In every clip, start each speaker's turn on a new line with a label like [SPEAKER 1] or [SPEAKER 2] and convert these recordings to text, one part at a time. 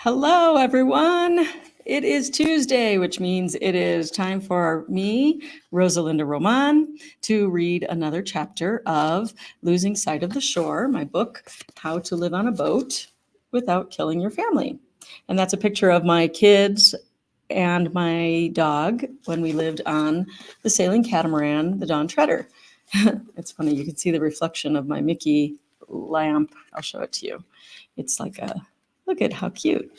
[SPEAKER 1] Hello, everyone. It is Tuesday, which means it is time for me, Rosa Linda Román, to read another chapter of Losing Sight of the Shore, my book, How to Live on a Boat Without Killing Your Family. And that's a picture of my kids and my dog when we lived on the sailing catamaran, the Dawn Treader. It's funny, you can see the reflection of my Mickey lamp. I'll show it to you. It's like a Look at how cute.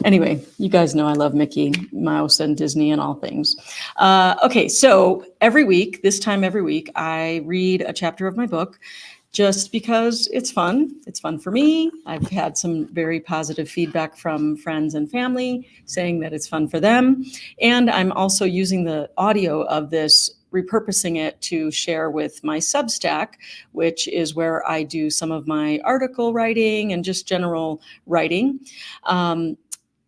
[SPEAKER 1] Anyway, you guys know I love Mickey Mouse and Disney and all things. Okay, so this time every week, I read a chapter of my book just because it's fun. It's fun for me. I've had some very positive feedback from friends and family saying that it's fun for them. And I'm also using the audio of this, repurposing it to share with my Substack, which is where I do some of my article writing and just general writing.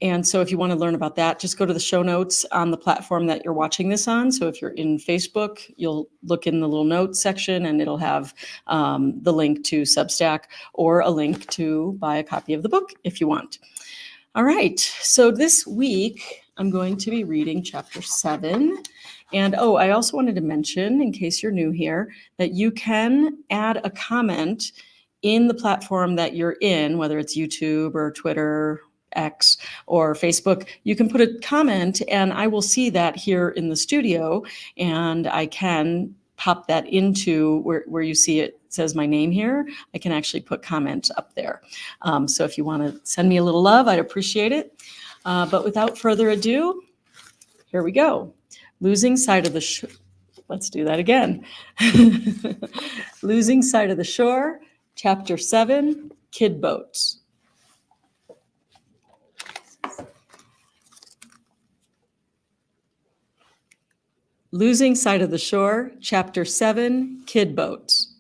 [SPEAKER 1] And so if you want to learn about that, just go to the show notes on the platform that you're watching this on. So if you're in Facebook, you'll look in the little notes section and it'll have the link to Substack or a link to buy a copy of the book if you want. All right, so this week I'm going to be reading chapter 7. And I also wanted to mention, in case you're new here, that you can add a comment in the platform that you're in, whether it's YouTube or Twitter, X, or Facebook. You can put a comment and I will see that here in the studio, and I can pop that into where you see it says my name here. I can actually put comments up there. So if you want to send me a little love, I'd appreciate it. But without further ado, here we go. Losing Sight of the Shore. Let's do that again. Losing Sight of the Shore, Chapter 7, Kid Boats. Losing Sight of the Shore, Chapter 7, Kid Boats.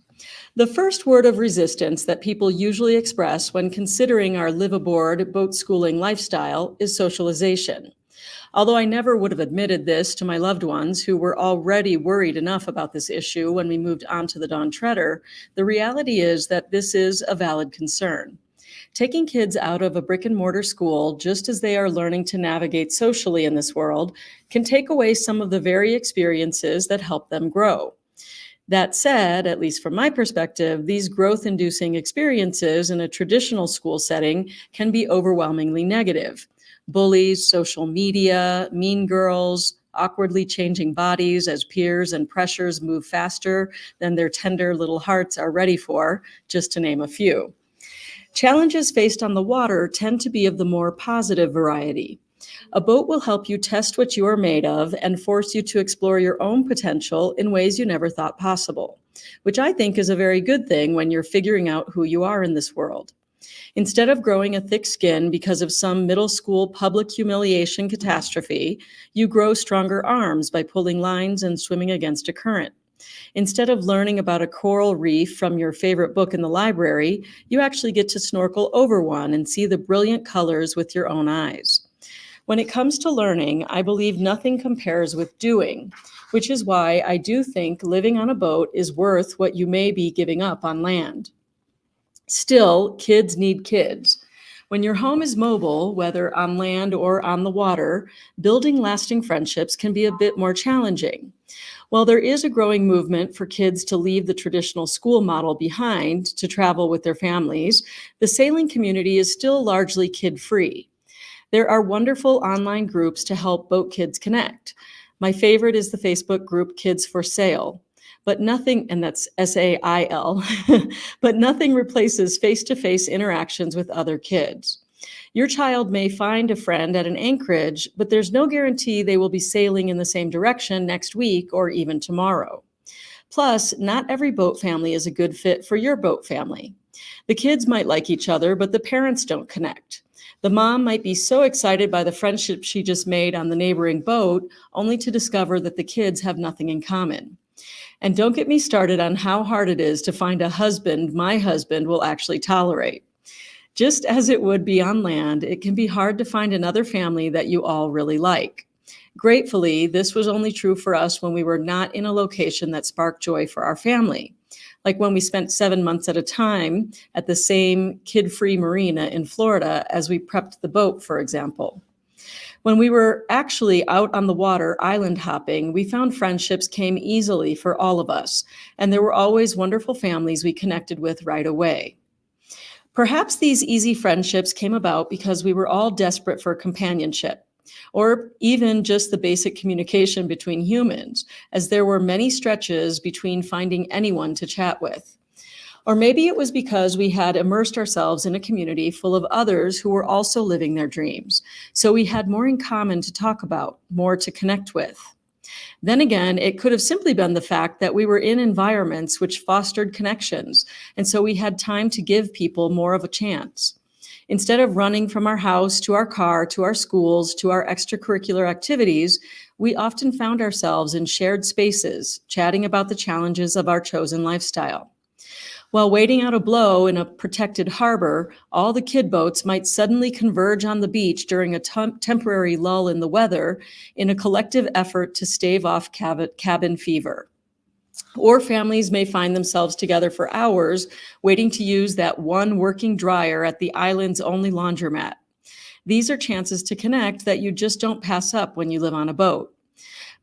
[SPEAKER 1] The first word of resistance that people usually express when considering our live-aboard boat schooling lifestyle is socialization. Although I never would have admitted this to my loved ones who were already worried enough about this issue when we moved onto the Dawn Treader, the reality is that this is a valid concern. Taking kids out of a brick-and-mortar school just as they are learning to navigate socially in this world can take away some of the very experiences that help them grow. That said, at least from my perspective, these growth-inducing experiences in a traditional school setting can be overwhelmingly negative. Bullies, social media, mean girls, awkwardly changing bodies as peers and pressures move faster than their tender little hearts are ready for, just to name a few. Challenges faced on the water tend to be of the more positive variety. A boat will help you test what you are made of and force you to explore your own potential in ways you never thought possible, which I think is a very good thing when you're figuring out who you are in this world. Instead of growing a thick skin because of some middle school public humiliation catastrophe, you grow stronger arms by pulling lines and swimming against a current. Instead of learning about a coral reef from your favorite book in the library, you actually get to snorkel over one and see the brilliant colors with your own eyes. When it comes to learning, I believe nothing compares with doing, which is why I do think living on a boat is worth what you may be giving up on land. Still, kids need kids. When your home is mobile, whether on land or on the water, building lasting friendships can be a bit more challenging. While there is a growing movement for kids to leave the traditional school model behind to travel with their families, the sailing community is still largely kid-free. There are wonderful online groups to help boat kids connect. My favorite is the Facebook group Kids for Sail. But nothing, and that's SAIL, but nothing replaces face-to-face interactions with other kids. Your child may find a friend at an anchorage, but there's no guarantee they will be sailing in the same direction next week or even tomorrow. Plus, not every boat family is a good fit for your boat family. The kids might like each other, but the parents don't connect. The mom might be so excited by the friendship she just made on the neighboring boat, only to discover that the kids have nothing in common. And don't get me started on how hard it is to find a husband my husband will actually tolerate. Just as it would be on land, it can be hard to find another family that you all really like. Gratefully, this was only true for us when we were not in a location that sparked joy for our family. like when we spent 7 months at a time at the same kid-free marina in Florida as we prepped the boat, for example. When we were actually out on the water island hopping, we found friendships came easily for all of us, and there were always wonderful families we connected with right away. Perhaps these easy friendships came about because we were all desperate for companionship, or even just the basic communication between humans, as there were many stretches between finding anyone to chat with. Or maybe it was because we had immersed ourselves in a community full of others who were also living their dreams, so we had more in common to talk about, more to connect with. Then again, it could have simply been the fact that we were in environments which fostered connections, and so we had time to give people more of a chance. Instead of running from our house to our car, to our schools, to our extracurricular activities, we often found ourselves in shared spaces, chatting about the challenges of our chosen lifestyle. While waiting out a blow in a protected harbor, all the kid boats might suddenly converge on the beach during a temporary lull in the weather in a collective effort to stave off cabin fever. Or families may find themselves together for hours waiting to use that one working dryer at the island's only laundromat. These are chances to connect that you just don't pass up when you live on a boat.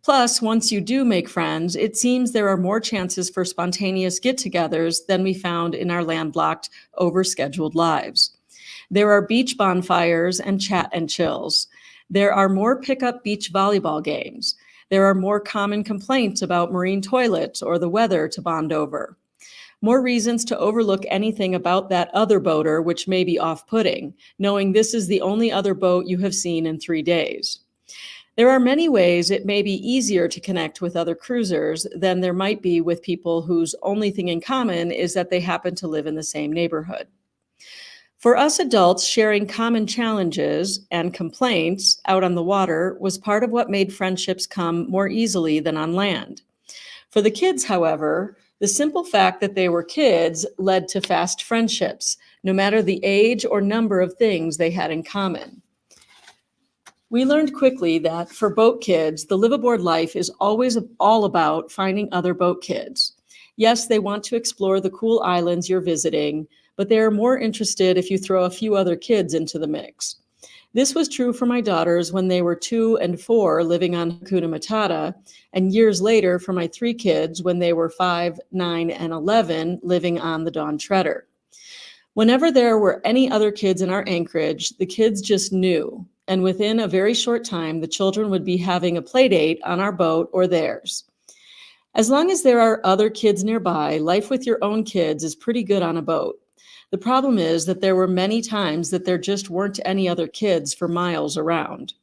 [SPEAKER 1] Plus, once you do make friends, it seems there are more chances for spontaneous get-togethers than we found in our landlocked, overscheduled lives. There are beach bonfires and chat and chills. There are more pickup beach volleyball games. There are more common complaints about marine toilets or the weather to bond over. More reasons to overlook anything about that other boater which may be off-putting, knowing this is the only other boat you have seen in 3 days. There are many ways it may be easier to connect with other cruisers than there might be with people whose only thing in common is that they happen to live in the same neighborhood. For us adults, sharing common challenges and complaints out on the water was part of what made friendships come more easily than on land. For the kids, however, the simple fact that they were kids led to fast friendships, no matter the age or number of things they had in common. We learned quickly that for boat kids, the liveaboard life is always all about finding other boat kids. Yes, they want to explore the cool islands you're visiting, but they are more interested if you throw a few other kids into the mix. This was true for my daughters when they were 2 and 4 living on Hakuna Matata, and years later for my 3 kids when they were 5, 9, and 11 living on the Dawn Treader. Whenever there were any other kids in our anchorage, the kids just knew. And within a very short time, the children would be having a play date on our boat or theirs. As long as there are other kids nearby, life with your own kids is pretty good on a boat. The problem is that there were many times that there just weren't any other kids for miles around.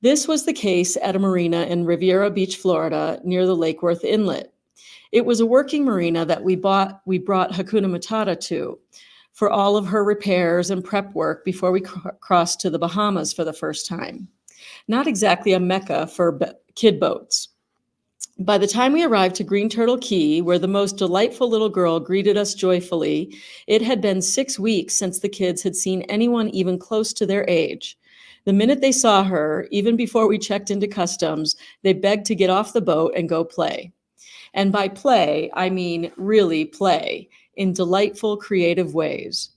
[SPEAKER 1] This was the case at a marina in Riviera Beach, Florida, near the Lake Worth Inlet. It was a working marina that we brought Hakuna Matata to for all of her repairs and prep work before we crossed to the Bahamas for the first time. Not exactly a mecca for kid boats. By the time we arrived to Green Turtle Key, where the most delightful little girl greeted us joyfully, it had been 6 weeks since the kids had seen anyone even close to their age. The minute they saw her, even before we checked into customs, they begged to get off the boat and go play. And by play, I mean really play, in delightful, creative ways.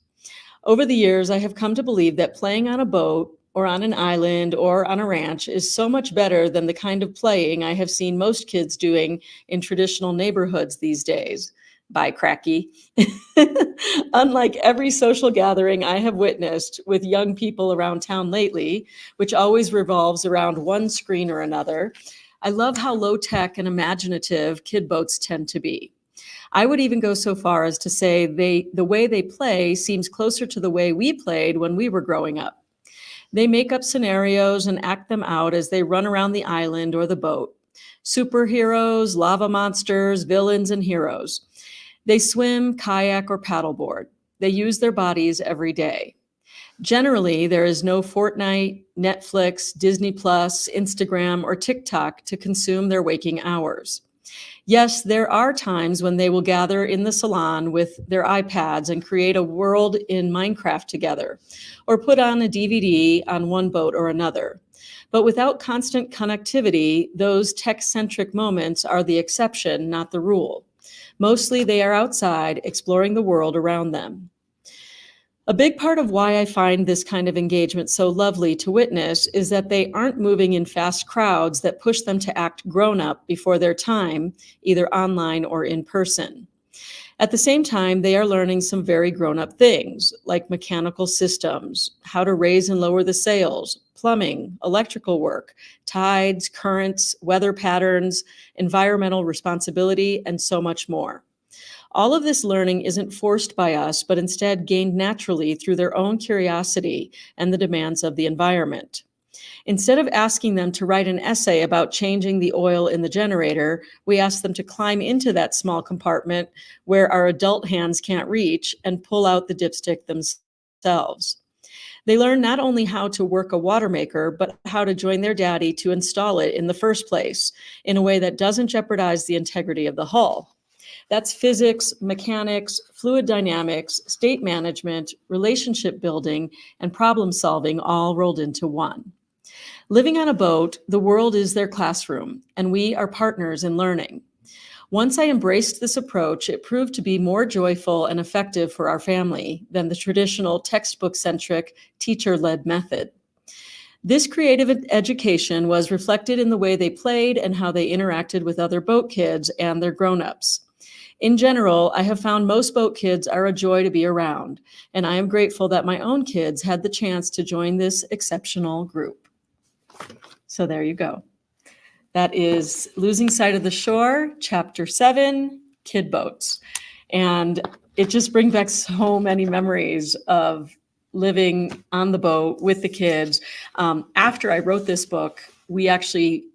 [SPEAKER 1] Over the years, I have come to believe that playing on a boat or on an island or on a ranch is so much better than the kind of playing I have seen most kids doing in traditional neighborhoods these days. Bye, cracky. Unlike every social gathering I have witnessed with young people around town lately, which always revolves around one screen or another, I love how low-tech and imaginative kid boats tend to be. I would even go so far as to say the way they play seems closer to the way we played when we were growing up. They make up scenarios and act them out as they run around the island or the boat. Superheroes, lava monsters, villains, and heroes. They swim, kayak, or paddleboard. They use their bodies every day. Generally, there is no Fortnite, Netflix, Disney Plus, Instagram, or TikTok to consume their waking hours. Yes, there are times when they will gather in the salon with their iPads and create a world in Minecraft together, or put on a DVD on one boat or another. But without constant connectivity, those tech-centric moments are the exception, not the rule. Mostly they are outside exploring the world around them. A big part of why I find this kind of engagement so lovely to witness is that they aren't moving in fast crowds that push them to act grown up before their time, either online or in person. At the same time, they are learning some very grown-up things, like mechanical systems, how to raise and lower the sails, plumbing, electrical work, tides, currents, weather patterns, environmental responsibility, and so much more. All of this learning isn't forced by us, but instead gained naturally through their own curiosity and the demands of the environment. Instead of asking them to write an essay about changing the oil in the generator, we ask them to climb into that small compartment where our adult hands can't reach and pull out the dipstick themselves. They learn not only how to work a water maker, but how to join their daddy to install it in the first place in a way that doesn't jeopardize the integrity of the hull. That's physics, mechanics, fluid dynamics, state management, relationship building, and problem solving all rolled into one. Living on a boat, the world is their classroom, and we are partners in learning. Once I embraced this approach, it proved to be more joyful and effective for our family than the traditional textbook-centric, teacher-led method. This creative education was reflected in the way they played and how they interacted with other boat kids and their grown-ups. In general, I have found most boat kids are a joy to be around, and I am grateful that my own kids had the chance to join this exceptional group. So there you go. That is Losing Sight of the Shore, Chapter 7, Kid Boats. And it just brings back so many memories of living on the boat with the kids. After I wrote this book, we actually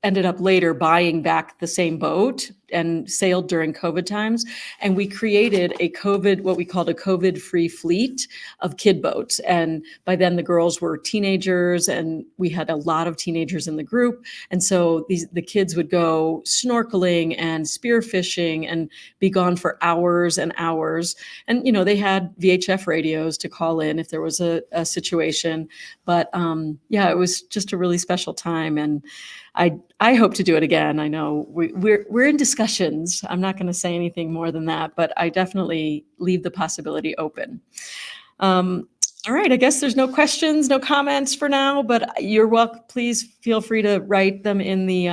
[SPEAKER 1] ended up later buying back the same boat and sailed during COVID times. And we created what we called a COVID-free fleet of kid boats. And by then the girls were teenagers and we had a lot of teenagers in the group. And so the kids would go snorkeling and spearfishing and be gone for hours and hours. And, they had VHF radios to call in if there was a situation. But yeah, it was just a really special time. And I hope to do it again. I know we're in discussions. I'm not going to say anything more than that, but I definitely leave the possibility open. All right, I guess there's no questions, no comments for now, but you're welcome. Please feel free to write them in the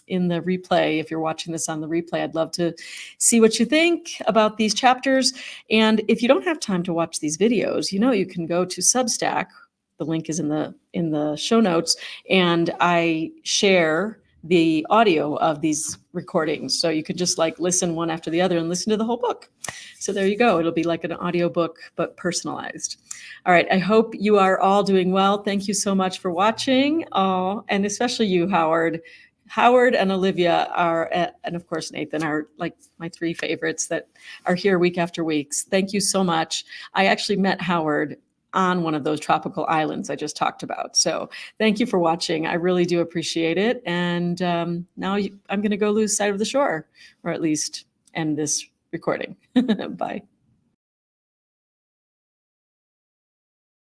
[SPEAKER 1] replay. If you're watching this on the replay, I'd love to see what you think about these chapters. And if you don't have time to watch these videos, you can go to Substack. The link is in the show notes, and I share the audio of these recordings. So you could just listen one after the other and listen to the whole book. So there you go. It'll be like an audio book, but personalized. All right. I hope you are all doing well. Thank you so much for watching. Oh, and especially you, Howard. Howard and Olivia and of course, Nathan are like my three favorites that are here week after week. Thank you so much. I actually met Howard on one of those tropical islands I just talked about. So thank you for watching. I really do appreciate it. And now I'm going to go lose sight of the shore, or at least end this recording. Bye.